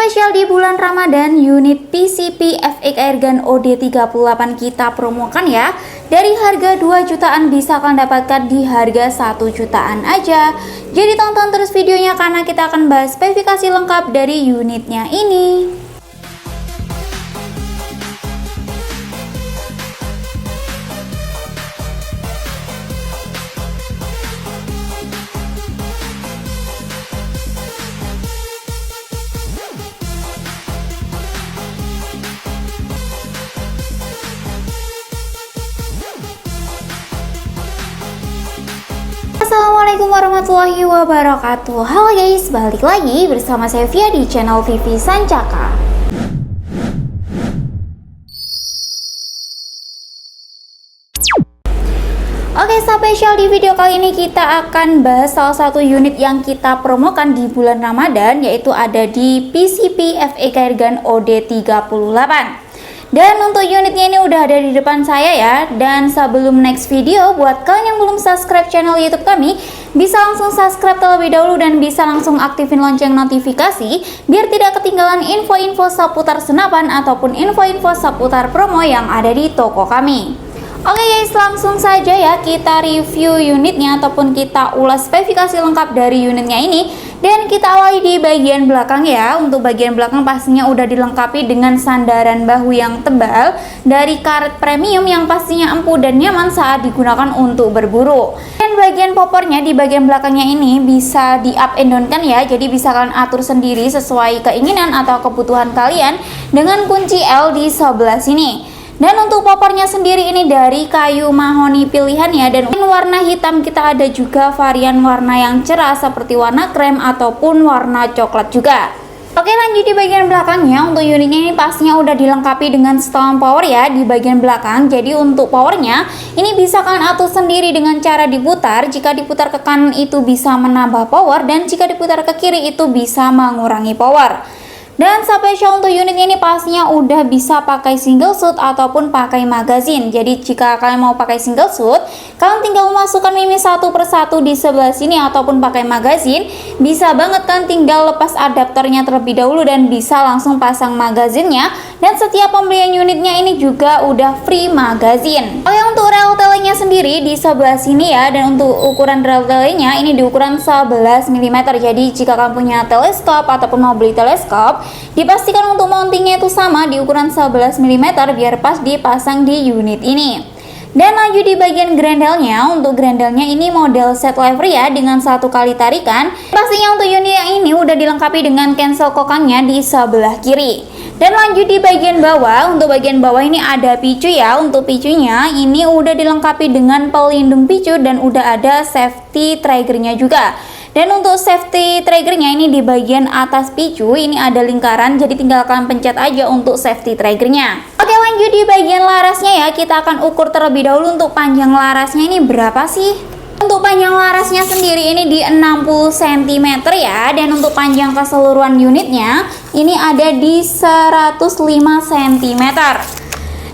Spesial di bulan Ramadan, unit PCP FX Airgun OD38 kita promokan ya. Dari harga 2 jutaan bisa kalian dapatkan di harga 1 jutaan aja. Jadi tonton terus videonya karena kita akan bahas spesifikasi lengkap dari unitnya ini. Assalamualaikum warahmatullahi wabarakatuh. Halo guys, balik lagi bersama saya Via di channel Vivi Sancaka. Oke, spesial di video kali ini kita akan bahas salah satu unit yang kita promokan di bulan Ramadan, yaitu ada di PCP FX Airgun OD38. Dan untuk unitnya ini udah ada di depan saya ya. Dan sebelum next video, buat kalian yang belum subscribe channel YouTube kami, bisa langsung subscribe terlebih dahulu dan bisa langsung aktifin lonceng notifikasi biar tidak ketinggalan info-info seputar senapan ataupun info-info seputar promo yang ada di toko kami. Oke guys, langsung saja ya kita review unitnya ataupun kita ulas spesifikasi lengkap dari unitnya ini. Dan kita awali di bagian belakang ya. Untuk bagian belakang pastinya udah dilengkapi dengan sandaran bahu yang tebal dari karet premium yang pastinya empuk dan nyaman saat digunakan untuk berburu. Dan bagian popornya di bagian belakangnya ini bisa di up and down kan ya. Jadi bisa kalian atur sendiri sesuai keinginan atau kebutuhan kalian dengan kunci L di sebelah sini. Dan untuk popornya sendiri ini dari kayu mahoni pilihan ya. Dan warna hitam kita ada juga varian warna yang cerah seperti warna krem ataupun warna coklat juga. Oke, lanjut di bagian belakangnya. Untuk unitnya ini pastinya udah dilengkapi dengan setelan power ya di bagian belakang. Jadi untuk powernya ini bisa kalian atur sendiri dengan cara diputar. Jika diputar ke kanan itu bisa menambah power, dan jika diputar ke kiri itu bisa mengurangi power. Dan spesial untuk unit ini pastinya udah bisa pakai single shoot ataupun pakai magazine. Jadi jika kalian mau pakai single shoot, kalian tinggal memasukkan mimi satu persatu di sebelah sini, ataupun pakai magazine bisa banget kan, tinggal lepas adaptornya terlebih dahulu dan bisa langsung pasang magazinnya. Dan setiap pembelian unitnya ini juga udah free magazine. Oke, untuk rel telenya sendiri di sebelah sini ya. Dan untuk ukuran rel telenya ini di ukuran 11 mm. Jadi jika kalian punya teleskop ataupun mau beli teleskop, dipastikan untuk mountingnya itu sama di ukuran 11 mm biar pas dipasang di unit ini. Dan lanjut di bagian grendelnya. Untuk grendelnya ini model set lever ya dengan 1 kali tarikan. Pastinya untuk unit yang ini udah dilengkapi dengan cancel kokangnya di sebelah kiri. Dan lanjut di bagian bawah. Untuk bagian bawah ini ada picu ya. Untuk picunya ini udah dilengkapi dengan pelindung picu dan udah ada safety triggernya juga. Dan untuk safety triggernya ini di bagian atas picu ini ada lingkaran, jadi tinggal kalian pencet aja untuk safety triggernya. Oke, lanjut di bagian larasnya ya. Kita akan ukur terlebih dahulu untuk panjang larasnya ini berapa sih. Untuk panjang larasnya sendiri ini di 60 cm ya. Dan untuk panjang keseluruhan unitnya ini ada di 105 cm.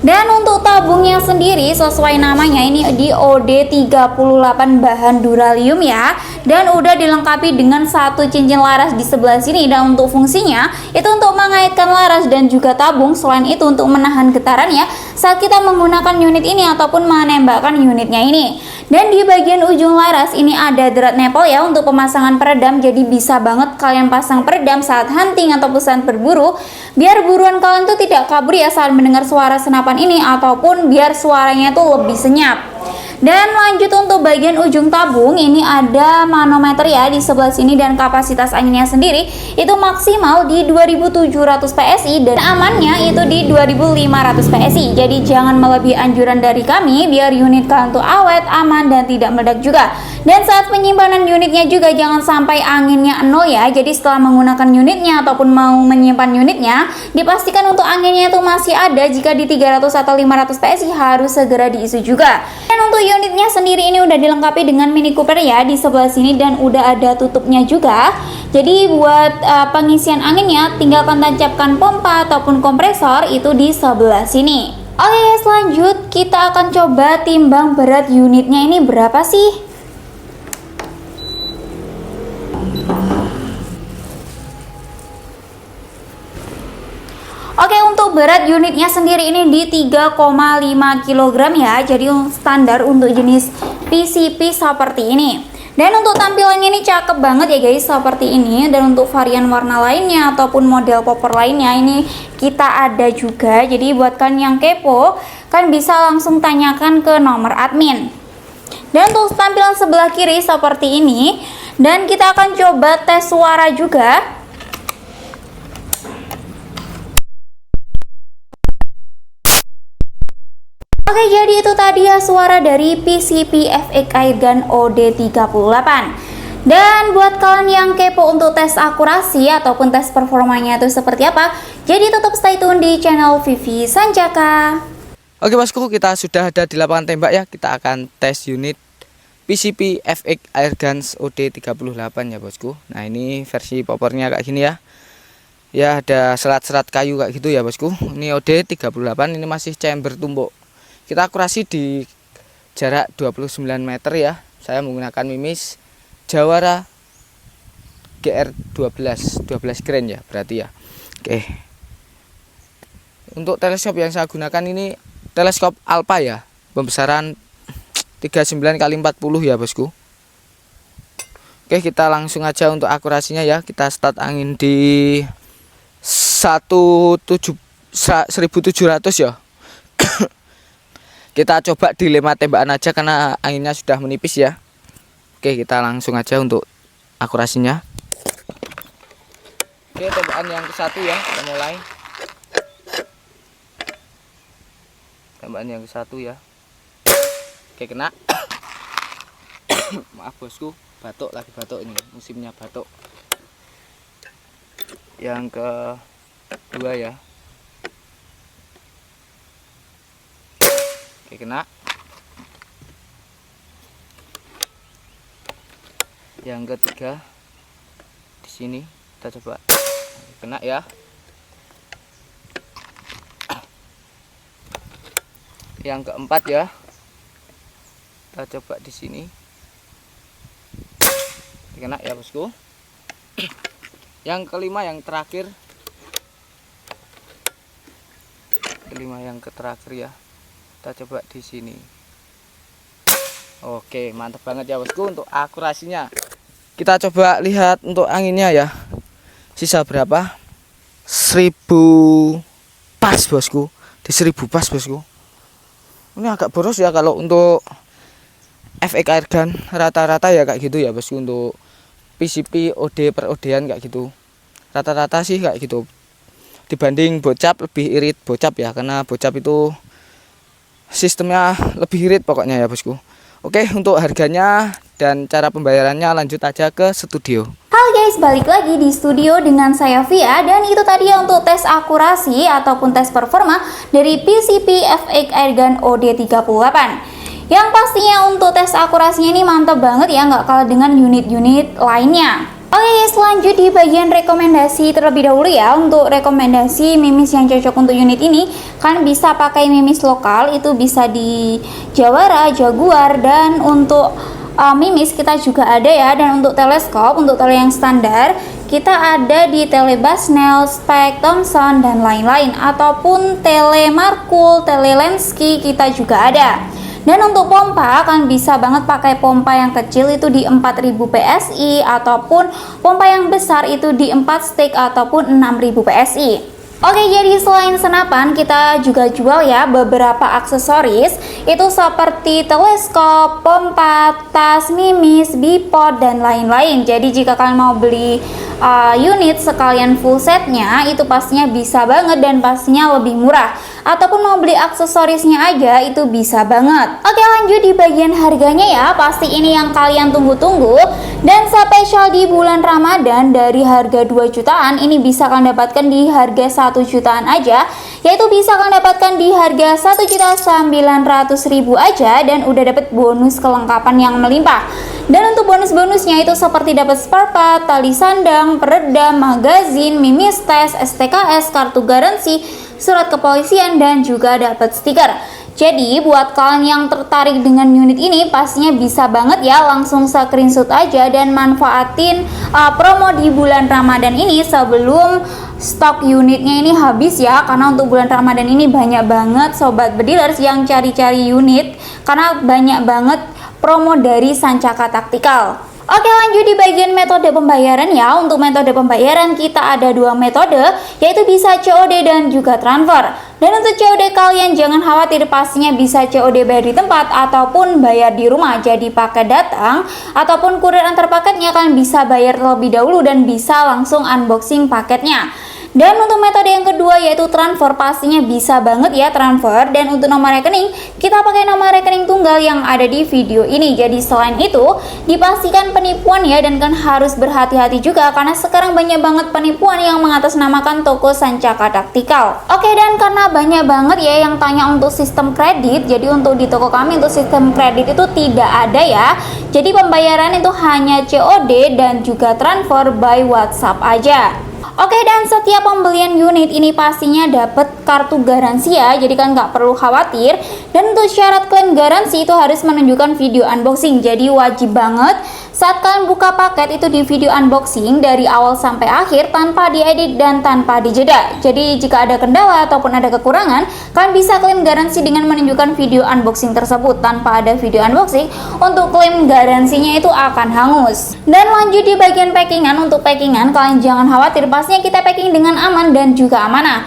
Dan untuk tabungnya sendiri sesuai namanya ini di OD38 bahan duralium ya. Dan udah dilengkapi dengan 1 cincin laras di sebelah sini. Dan untuk fungsinya itu untuk mengaitkan laras dan juga tabung. Selain itu untuk menahan getaran ya saat kita menggunakan unit ini ataupun menembakkan unitnya ini. Dan di bagian ujung laras ini ada drat nipple ya untuk pemasangan peredam. Jadi bisa banget kalian pasang peredam saat hunting ataupun saat berburu, biar buruan kalian tuh tidak kabur ya saat mendengar suara senapan ini, ataupun biar suaranya tuh lebih senyap. Dan lanjut untuk bagian ujung tabung ini ada manometer ya di sebelah sini. Dan kapasitas anginnya sendiri itu maksimal di 2700 PSI dan amannya itu di 2500 PSI. Jadi jangan melebihi anjuran dari kami biar unit kalian tuh awet, aman dan tidak meledak juga. Dan saat penyimpanan unitnya juga jangan sampai anginnya nol ya. Jadi setelah menggunakan unitnya ataupun mau menyimpan unitnya, dipastikan untuk anginnya itu masih ada. Jika di 300 atau 500 PSI harus segera diisi juga. Dan untuk unitnya sendiri ini udah dilengkapi dengan Mini Cooper ya di sebelah sini dan udah ada tutupnya juga. Jadi buat pengisian anginnya tinggal tancapkan pompa ataupun kompresor itu di sebelah sini. Oke guys, lanjut kita akan coba timbang berat unitnya ini berapa sih. Oke, untuk berat unitnya sendiri ini di 3,5 kg ya. Jadi standar untuk jenis PCP seperti ini. Dan untuk tampilannya ini cakep banget ya guys, seperti ini. Dan untuk varian warna lainnya ataupun model popor lainnya ini kita ada juga. Jadi buat kalian yang kepo kan bisa langsung tanyakan ke nomor admin. Dan untuk tampilan sebelah kiri seperti ini. Dan kita akan coba tes suara juga. Oke, jadi itu tadi ya suara dari PCP FX Airgun OD38. Dan buat kalian yang kepo untuk tes akurasi ataupun tes performanya itu seperti apa, jadi tetap stay tune di channel Vivi Sanjaka. Oke bosku, kita sudah ada di lapangan tembak ya. Kita akan tes unit PCP FX Airgun OD38 ya bosku. Nah ini versi popornya kayak gini ya. Ya ada serat-serat kayu kayak gitu ya bosku. Ini OD38, ini masih chamber tumbuk. Kita akurasi di jarak 29 meter ya. Saya menggunakan mimis Jawara GR12 grain ya berarti ya. Oke. Untuk teleskop yang saya gunakan ini teleskop Alpha ya. Pembesaran 39 x 40 ya bosku. Oke, kita langsung aja untuk akurasinya ya. Kita start angin di 1700 ya. Kita coba dilema tembakan aja karena anginnya sudah menipis ya. Oke, kita langsung aja untuk akurasinya. Oke, tembakan yang ke-1 ya, kita mulai. Tembakan yang ke-1 ya. Oke, kena. Maaf bosku, batuk lagi, batuk ini, musimnya batuk. Yang ke-2 ya. Oke, kena. Yang ke-3 di sini kita coba, kena ya. Yang ke-4 ya, kita coba di sini, kena ya bosku. Yang ke-5 yang terakhir, yang terakhir ya, kita coba di sini. Oke, mantap banget ya bosku untuk akurasinya. Kita coba lihat untuk anginnya ya. Sisa berapa? 1000 pas bosku. Di 1000 pas bosku. Ini agak boros ya kalau untuk FX Airgun rata-rata ya kayak gitu ya bosku. Untuk PCP OD per OD-an kayak gitu. Rata-rata sih kayak gitu. Dibanding bocap lebih irit bocap ya, karena bocap itu sistemnya lebih irit pokoknya ya bosku. Oke, untuk harganya dan cara pembayarannya lanjut aja ke studio. Halo guys, balik lagi di studio dengan saya Via. Dan itu tadi ya untuk tes akurasi ataupun tes performa dari PCP FX Airgun OD38. Yang pastinya untuk tes akurasinya ini mantap banget ya, nggak kalah dengan unit-unit lainnya. Oke guys, lanjut di bagian rekomendasi terlebih dahulu ya. Untuk rekomendasi mimis yang cocok untuk unit ini, kan bisa pakai mimis lokal, itu bisa di Jawara, Jaguar, dan untuk mimis kita juga ada ya. Dan untuk teleskop, untuk tele yang standar kita ada di tele Basnel, Speck, Thomson, dan lain-lain. Ataupun tele Markul, tele Lenski kita juga ada. Dan untuk pompa kan bisa banget pakai pompa yang kecil itu di 4000 PSI ataupun pompa yang besar itu di 4 stick ataupun 6000 PSI. Oke, jadi selain senapan kita juga jual ya beberapa aksesoris itu seperti teleskop, pompa, tas, mimis, bipod, dan lain-lain. Jadi jika kalian mau beli unit sekalian full setnya itu pastinya bisa banget dan pastinya lebih murah. Ataupun mau beli aksesorisnya aja itu bisa banget. Oke, lanjut di bagian harganya ya. Pasti ini yang kalian tunggu-tunggu. Dan spesial di bulan Ramadan dari harga 2 jutaan ini bisa kalian dapatkan di harga 1 jutaan aja. Yaitu bisa kalian dapatkan di harga 1.900.000 aja dan udah dapat bonus kelengkapan yang melimpah. Dan untuk bonus-bonusnya itu seperti dapat spare part, tali sandang, peredam, magazin, mimis tes, STKS, kartu garansi, surat kepolisian, dan juga dapat stiker. Jadi buat kalian yang tertarik dengan unit ini pastinya bisa banget ya langsung screenshot aja dan manfaatin promo di bulan Ramadan ini sebelum stok unitnya ini habis ya, karena untuk bulan Ramadan ini banyak banget sobat bedilers yang cari-cari unit karena banyak banget promo dari Sancaka Taktikal. Oke, lanjut di bagian metode pembayaran ya. Untuk metode pembayaran kita ada dua metode, yaitu bisa COD dan juga transfer. Dan untuk COD kalian jangan khawatir, pastinya bisa COD bayar di tempat ataupun bayar di rumah. Jadi paket datang ataupun kurir antar paketnya kalian bisa bayar terlebih dahulu dan bisa langsung unboxing paketnya. Dan untuk metode yang kedua yaitu transfer, pastinya bisa banget ya transfer. Dan untuk nomor rekening, kita pakai nomor rekening tunggal yang ada di video ini. Jadi selain itu, dipastikan penipuan ya, dan kan harus berhati-hati juga karena sekarang banyak banget penipuan yang mengatasnamakan toko Sancaka Taktikal. Oke, dan karena banyak banget ya yang tanya untuk sistem kredit, jadi untuk di toko kami untuk sistem kredit itu tidak ada ya. Jadi pembayaran itu hanya COD dan juga transfer by WhatsApp aja. Oke, dan setiap pembelian unit ini pastinya dapat kartu garansi ya, jadi kan nggak perlu khawatir. Dan untuk syarat klaim garansi itu harus menunjukkan video unboxing, jadi wajib banget saat kalian buka paket itu di video unboxing dari awal sampai akhir tanpa diedit dan tanpa dijeda. Jadi jika ada kendala ataupun ada kekurangan, kalian bisa klaim garansi dengan menunjukkan video unboxing tersebut. Tanpa ada video unboxing, untuk klaim garansinya itu akan hangus. Dan lanjut di bagian packingan, untuk packingan kalian jangan khawatir, pastinya kita packing dengan aman dan juga amanah.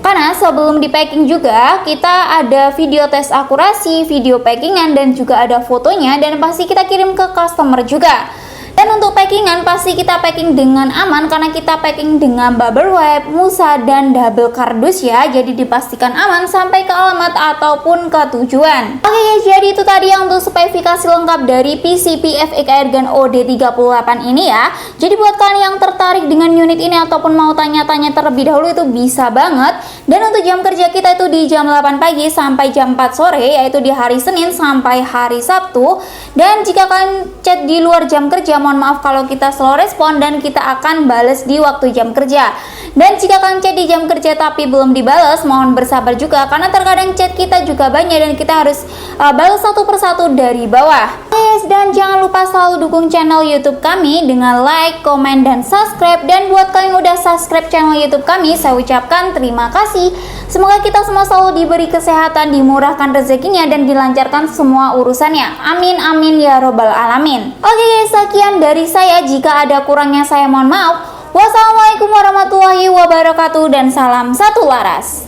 Karena sebelum di packing juga kita ada video tes akurasi, video packingan dan juga ada fotonya, dan pasti kita kirim ke customer juga. Dan untuk packingan pasti kita packing dengan aman karena kita packing dengan bubble wrap, musa dan double kardus ya. Jadi dipastikan aman sampai ke alamat ataupun ke tujuan. Oke guys, jadi itu tadi yang untuk spesifikasi lengkap dari PCP FX Airgun OD38 ini ya. Jadi buat kalian yang tertarik dengan unit ini ataupun mau tanya-tanya terlebih dahulu itu bisa banget. Dan untuk jam kerja kita itu di jam 8 pagi sampai jam 4 sore, yaitu di hari Senin sampai hari Sabtu. Dan jika kalian chat di luar jam kerja, mohon maaf kalau kita slow respon dan kita akan bales di waktu jam kerja. Dan jika kalian chat di jam kerja tapi belum dibales, mohon bersabar juga karena terkadang chat kita juga banyak dan kita harus balas satu persatu dari bawah. Guys, dan jangan lupa selalu dukung channel YouTube kami dengan like, komen, dan subscribe. Dan buat kalian yang udah subscribe channel YouTube kami, saya ucapkan terima kasih. Semoga kita semua selalu diberi kesehatan, dimurahkan rezekinya, dan dilancarkan semua urusannya. Amin amin ya robbal alamin. Oke guys, sekian dari saya. Jika ada kurangnya saya mohon maaf. Wassalamualaikum warahmatullahi wabarakatuh dan salam satu laras.